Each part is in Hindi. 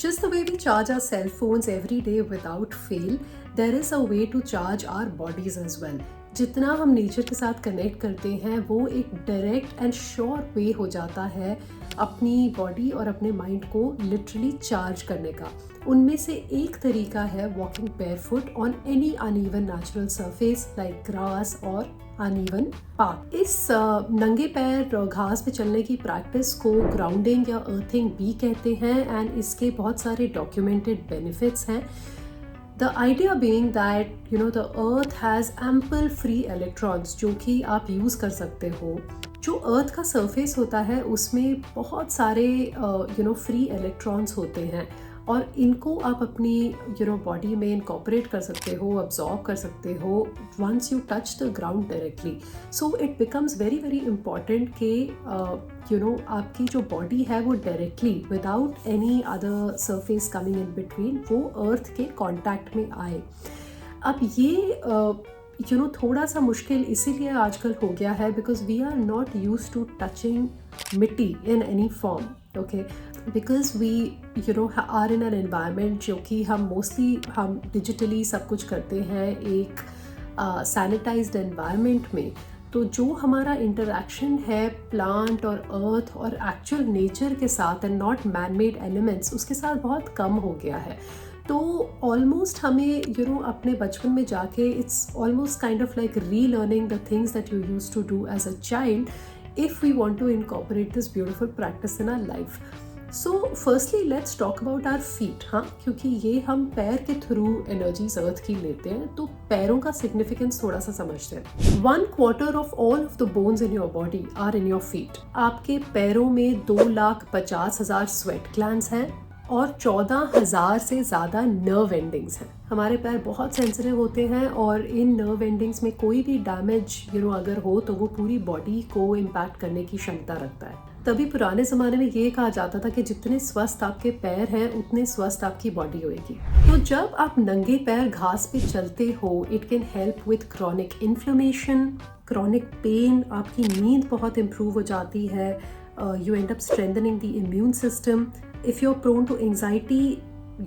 Just the way we charge our cell phones every day without fail, there is a way to charge our bodies as well. जितना हम नेचर के साथ कनेक्ट करते हैं वो एक डायरेक्ट एंड श्योर वे हो जाता है अपनी बॉडी और अपने माइंड को लिटरली चार्ज करने का। उनमें से एक तरीका है walking barefoot on any uneven natural surface like grass और अनइवन पाथ। इस नंगे पैर घास पे चलने की प्रैक्टिस को ग्राउंडिंग या अर्थिंग भी कहते हैं एंड इसके बहुत सारे डॉक्यूमेंटेड बेनिफिट्स हैं। The idea being that the earth has ample free electrons जो कि आप यूज़ कर सकते हो। जो अर्थ का सरफेस होता है उसमें बहुत सारे फ्री इलेक्ट्रॉन्स होते हैं और इनको आप अपनी बॉडी में इनकॉर्पोरेट कर सकते हो, अब्जॉर्ब कर सकते हो once you touch the ground directly. So it becomes very very important कि आपकी जो बॉडी है वो directly without any other surface coming in between वो अर्थ के कॉन्टैक्ट में आए। अब ये थोड़ा सा मुश्किल इसीलिए आजकल हो गया है because we are not use to touching मिट्टी in any form, okay, because we are in an environment जो कि हम डिजिटली सब कुछ करते हैं एक सैनिटाइज्ड एनवायरनमेंट में। तो जो हमारा इंटरेक्शन है प्लांट और अर्थ और एक्चुअल नेचर के साथ and not man made elements उसके साथ बहुत कम हो गया है। तो ऑलमोस्ट हमें अपने बचपन में जाके it's almost kind of like relearning the things that you used to do as a child if we want to incorporate this beautiful practice in our life. So firstly let's talk about our feet, हाँ, क्योंकि ये हम पैर के थ्रू एनर्जीज अर्थ की लेते हैं तो पैरों का सिग्निफिकेंस थोड़ा सा समझते हैं। 1/4 of all of the bones in your body are in your feet. आपके पैरों में 2,50,000 स्वेट ग्लैंड्स हैं और 14,000 से ज़्यादा नर्व एंडिंग्स हैं। हमारे पैर बहुत सेंसिटिव होते हैं और इन नर्व एंडिंग्स में कोई भी डैमेज अगर हो तो वो पूरी बॉडी को इम्पैक्ट करने की क्षमता रखता है। तभी पुराने ज़माने में ये कहा जाता था कि जितने स्वस्थ आपके पैर हैं उतने स्वस्थ आपकी बॉडी होएगी। तो जब आप नंगे पैर घास पे चलते हो it can help with chronic inflammation, chronic pain, आपकी नींद बहुत इम्प्रूव हो जाती है, you end up strengthening the immune system. If you're prone to anxiety,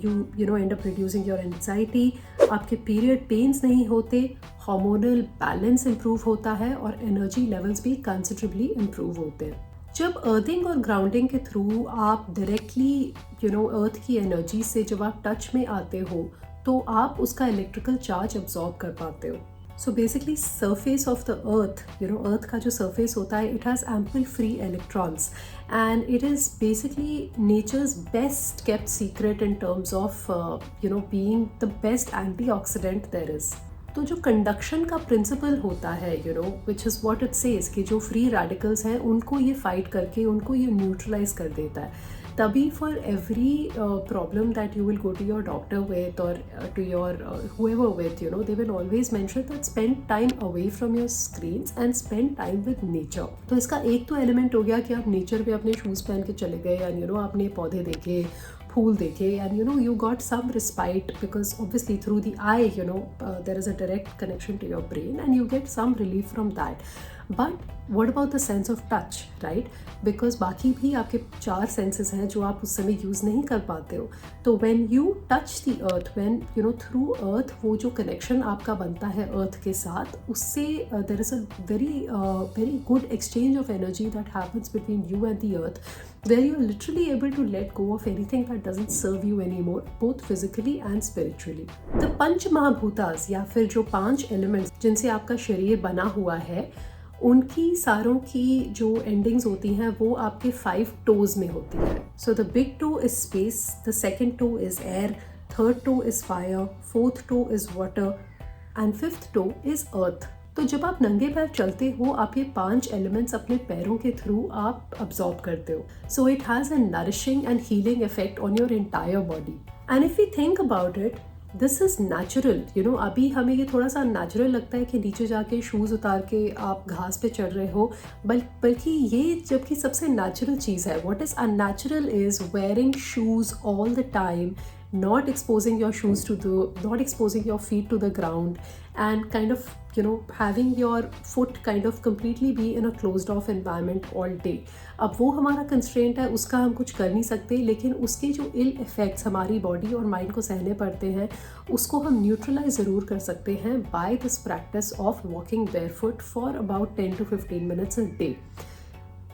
you end up reducing your anxiety. आपके पीरियड पेन्स नहीं होते, हार्मोनल बैलेंस इम्प्रूव होता है और एनर्जी लेवल्स भी कंसिडरेबली इम्प्रूव होते हैं। जब अर्थिंग और ग्राउंडिंग के थ्रू आप डायरेक्टली अर्थ की एनर्जी से जब आप टच में आते हो तो आप उसका इलेक्ट्रिकल चार्ज अब्जॉर्ब कर पाते हो। So basically surface of the earth, earth का जो surface होता है it has ample free electrons and it is basically nature's best kept secret in terms of being the best antioxidant there is. तो जो कंडक्शन का प्रिंसिपल होता है which is what it says कि जो फ्री रेडिकल्स हैं उनको ये फाइट करके उनको ये न्यूट्रलाइज कर देता है। तभी for every problem that you will go to your doctor with और to your whoever with they will always mention that spend time away from your screens and spend time with nature. तो इसका एक तो एलिमेंट हो गया कि आप नेचर पे अपने शूज़ पहन के चले गए एंड आपने पौधे देखे, फूल देखे and you got some respite because obviously through the eye there is a direct connection to your brain and you get some relief from that. But what about the sense of touch, right? Because बाकी भी आपके 4 senses हैं जो आप उस समय यूज़ नहीं कर पाते हो। तो when you touch the earth, when through earth वो जो connection आपका बनता है earth के साथ उससे there is a very good exchange of energy that happens between you and the earth where you're literally able to let go of anything that doesn't serve you anymore, both physically and spiritually. The पंच महाभूतास या फिर जो 5 elements जिनसे आपका शरीर बना हुआ है उनकी सारों की जो एंडिंग्स होती हैं वो आपके 5 टोज में होती है। So the big toe is space, the second toe is air, third toe is fire, fourth toe is water and fifth toe is earth. तो जब आप नंगे पैर चलते हो आप ये 5 एलिमेंट्स अपने पैरों के थ्रू आप अब्जॉर्ब करते हो। So it has a nourishing and healing effect on your entire body and if you think about it this is natural. अभी हमें ये थोड़ा सा नेचुरल लगता है कि नीचे जाके शूज़ उतार के आप घास पे चढ़ रहे हो, बल्कि ये जबकि सबसे नेचुरल चीज़ है। What is unnatural is wearing shoes all the time, not exposing your shoes to the, not exposing your feet to the ground, and kind of having your foot kind of completely be in a closed off environment all day. अब वो हमारा कंस्ट्रेंट है, उसका हम कुछ कर नहीं सकते, लेकिन उसके जो इल इफ़ेक्ट्स हमारी बॉडी और माइंड को सहने पड़ते हैं उसको हम न्यूट्रलाइज ज़रूर कर सकते हैं by this practice of walking barefoot for about 10 to 15 minutes a day.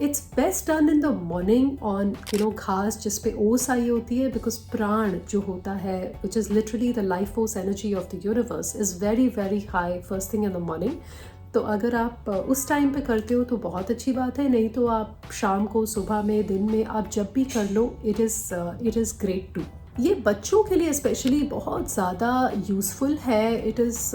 It's best done in the morning on घास जिस पे ओस आई होती है, बिकॉज प्राण जो होता है which is literally the life force energy of the universe is very very high first thing in the morning. तो अगर आप उस टाइम पे करते हो तो बहुत अच्छी बात है, नहीं तो आप शाम को, सुबह में, दिन में, आप जब भी कर लो, इट इज़ ग्रेट टू. ये बच्चों के लिए स्पेशली बहुत ज़्यादा यूज़फुल है. It is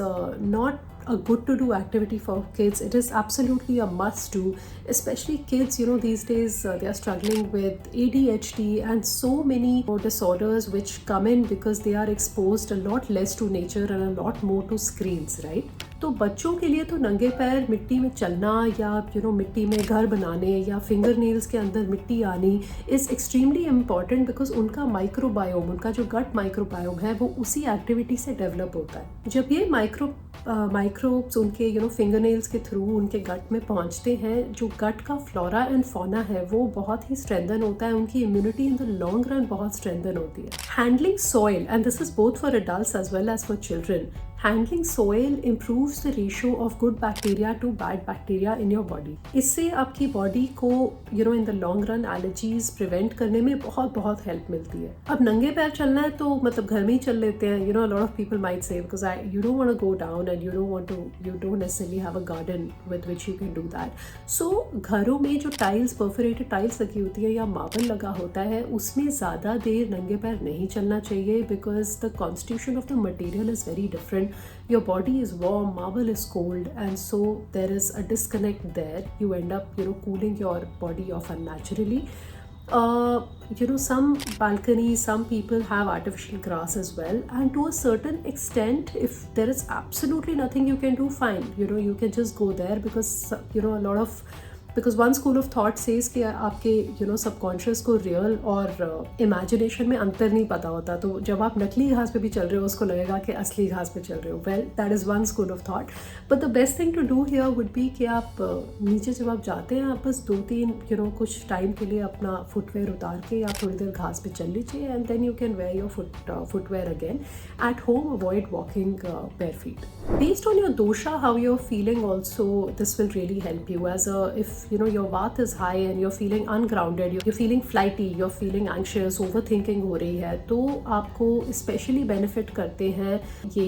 not a good to do activity for kids. It is absolutely a must do, especially kids, these days they are struggling with ADHD and so many disorders which come in because they are exposed a lot less to nature and a lot more to screens, right? तो बच्चों के लिए तो नंगे पैर मिट्टी में चलना या मिट्टी में घर बनाने या फिंगर नेल्स के अंदर मिट्टी आनी इज़ एक्सट्रीमली इम्पॉर्टेंट, बिकॉज उनका माइक्रोबायोम, उनका जो गट माइक्रोबायोम है वो उसी एक्टिविटी से डेवलप होता है. जब ये माइक्रोब्स उनके फिंगर नेल्स के थ्रू उनके गट में पहुंचते हैं, जो गट का फ्लोरा एंड फौना है वो बहुत ही स्ट्रेंथन होता है, उनकी immunity in the long run बहुत स्ट्रेंथन होती है. Handling soil, and this is both for adults as well as for children, handling soil improves the ratio of good bacteria to bad bacteria in your body. इससे आपकी बॉडी को in the long run allergies prevent करने में बहुत हेल्प मिलती है. अब नंगे पैर चलना है तो मतलब घर में ही चल लेते हैं. A lot of people might say because you don't want to go down and you don't necessarily have a garden with which you can do that. So घरों में जो टाइल्स, परफोरेटेड टाइल्स लगी होती है या मार्बल लगा होता है, उसमें ज़्यादा देर नंगे पैर नहीं चलना चाहिए, because the constitution of the material is very different. Your body is warm, marble is cold, and so there is a disconnect there. You end up cooling your body off unnaturally. Some balconies, some people have artificial grass as well, and to a certain extent, if there is absolutely nothing you can do, fine, you can just go there, because because one school of thought says कि आपके सबकॉन्शियस को रियल और इमेजिनेशन में अंतर नहीं पता होता, तो जब आप नकली घास पे भी चल रहे हो उसको लगेगा कि असली घास पे चल रहे हो. Well, that is one school of thought, but the best thing to do here would be कि आप नीचे जब आप जाते हैं, आप बस 2-3 कुछ टाइम के लिए अपना फुटवेयर उतार के आप थोड़ी देर घास पे चल लीजिए, and then you can wear your footwear again at home. Avoid walking bare feet. Based on your dosha, how you're feeling also, this will really help you. As if your vata is high and you're feeling ungrounded, you're feeling flighty, you're feeling anxious, overthinking हो रही है, तो आपको especially benefit करते हैं ये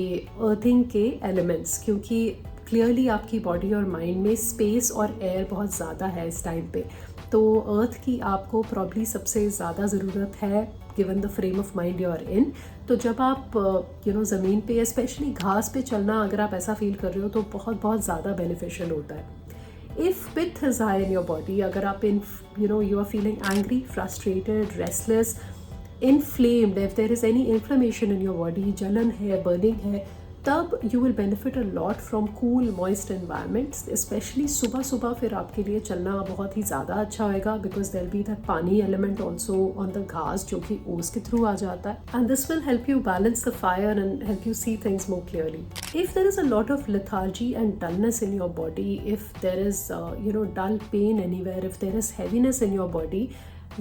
earthing के elements, क्योंकि क्लियरली आपकी बॉडी और माइंड में स्पेस और एयर बहुत ज़्यादा है इस टाइम पे. तो अर्थ की आपको प्रॉब्ली सबसे ज़्यादा ज़रूरत है given the frame of mind you are in. तो जब आप ज़मीन पे, स्पेशली घास पे चलना, अगर आप ऐसा फील कर रहे हो तो बहुत ज़्यादा बेनिफिशियल होता है. If pith is high in your body, अगर आप you are feeling angry, frustrated, restless, inflamed, if there is any inflammation in your body, जलन है, burning है, तब you will benefit a lot from cool, moist environments. Especially सुबह फिर आपके लिए चलना बहुत ही ज़्यादा अच्छा होएगा, because there will be that पानी element also on the घास जो कि ओस के थ्रू आ जाता है, and this will help you balance the fire and help you see things more clearly. If there is a lot of lethargy and dullness in your body, if there is dull pain anywhere, if there is heaviness in your body,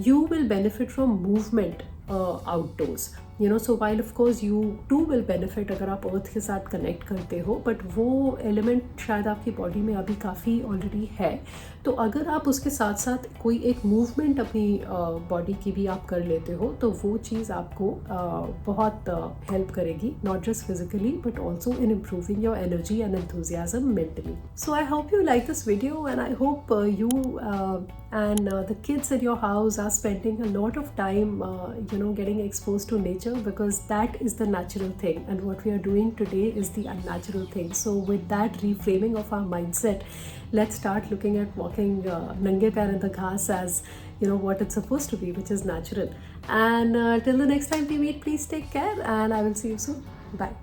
you will benefit from movement outdoors. So while of course you too will benefit अगर आप अर्थ के साथ कनेक्ट करते हो, बट वो एलिमेंट शायद आपकी बॉडी में अभी काफ़ी ऑलरेडी है. तो अगर आप उसके साथ साथ कोई एक मूवमेंट अपनी बॉडी की भी आप कर लेते हो, तो वो चीज़ आपको बहुत हेल्प करेगी, not just physically but also in improving your energy and enthusiasm mentally. So I hope you like this video, and I hope you and the kids at your house are spending a lot of time getting exposed to nature, because that is the natural thing, and what we are doing today is the unnatural thing. So with that reframing of our mindset, let's start looking at walking nange pair in the ghas as what it's supposed to be, which is natural. And till the next time we meet, please take care, and I will see you soon. Bye.